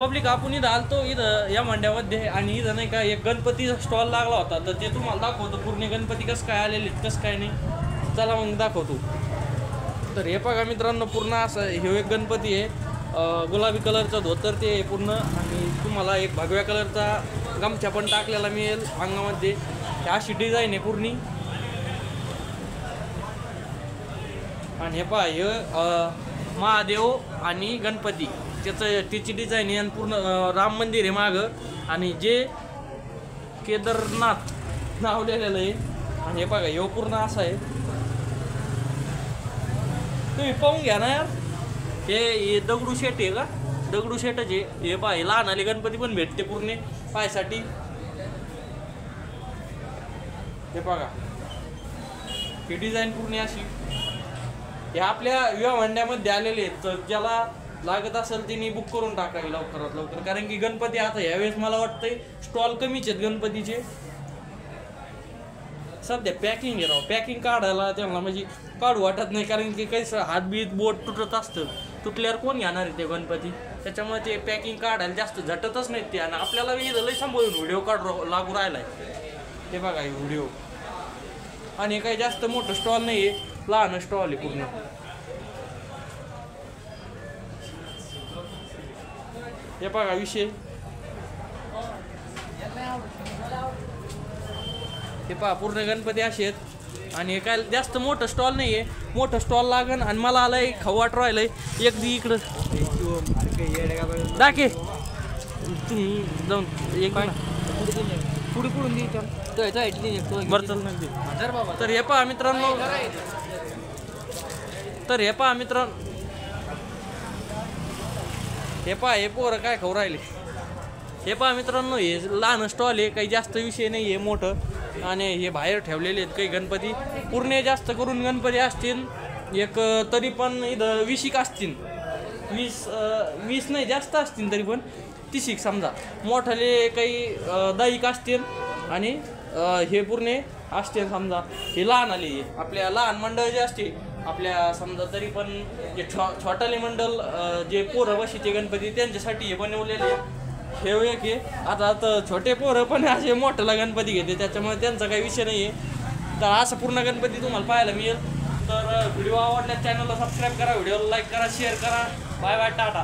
Public आपण इथं आलतो इथं या मंड्यामध्ये आणि इथं नाही का एक गणपती स्टॉल लागला होता तर ते तुम्हाला दाखवतो पूर्ण गणपती कसं काय आलेले कसं काय नाही चला मग दाखवतो। तर हे बघा मित्रांनो पूर्ण असं हे एक गणपती आहे गुलाबी कलरचा धोतर ते पूर्ण आणि तुम्हाला एक भगव्या कलरचा गमछा पण टाकलेला मिळेल अंगामध्ये अशी डिझाईन आहे पूर्ण। आणि हे पहा हे महादेव आणि गणपती त्याची डिझाईन आहे आणि पूर्ण राम मंदिर आहे मागं आणि जे केदारनाथ नाव लिहिलेलं आहे। आणि हे बघा हे पूर्ण असं आहे तुम्ही पाहून घ्या ना यार हे दगडूशेठ आहे का दगडूशेठच आहे हे पहा हे लहान आले गणपती पण भेटते पूर्ण पायासाठी हे बघा ही डिझाईन पूर्ण अशी हे आपल्या विवाह मंडळामध्ये आलेले आहेत तर ज्याला लागत असेल त्यांनी बुक करून टाकावी लवकरात लवकर कारण की गणपती आता यावेळेस मला वाटतंय स्टॉल कमीच आहेत गणपतीचे सध्या पॅकिंग आहे राव पॅकिंग काढायला त्यांना म्हणजे काढू वाटत नाही कारण की काही हातबीत बोट तुटत असतं तुटल्यावर कोण घेणार आहे ते गणपती त्याच्यामुळे ते पॅकिंग काढायला जास्त झटतच नाहीत ते आणि आपल्याला लई सांभाळून व्हिडिओ काढू लागू राहिलाय ते बघा हे व्हिडिओ आणि काही जास्त मोठं स्टॉल नाही आहे लहान स्टॉल आहे पूर्ण हे बघा विषय हे पहा पूर्ण गणपती असे आहेत आणि हे काय जास्त मोठं स्टॉल नाही आहे मोठं स्टॉल लागन आणि मला आलंय खाऊ वाट राहिलंय एक दी इकडं दाखे जाऊन एक पुढे पुढून बरं चल नका तर हे पहा मित्रांनो हे पहा हे पोरं काय खाऊ राहिले हे पहा मित्रांनो हे लहान स्टॉल आहे काही जास्त विषय नाही आहे मोठं आणि हे बाहेर ठेवलेले आहेत काही गणपती पूर्ण जास्त करून गणपती असतील एक तरी पण इथं 20 असतील 20 नाही जास्त असतील तरी पण 30 समजा मोठाले काही 10 असतील आणि हे पूर्ण असतील समजा हे लहान आले आपल्या लहान मंडळ जे असते आपल्या समजा तरी पण जे छोटाले मंडळ जे पोरं बशीचे गणपती त्यांच्यासाठी हे बनवलेले हे एक आहे आता छोटे पोरं पण असे मोठ्याला गणपती घेते त्याच्यामुळे त्यांचा काही विषय नाही आहे तर असं पूर्ण गणपती तुम्हाला पाहायला मिळेल तर व्हिडिओ आवडल्यास चॅनलला सबस्क्राईब करा व्हिडिओला लाईक करा शेअर करा बाय बाय टाटा।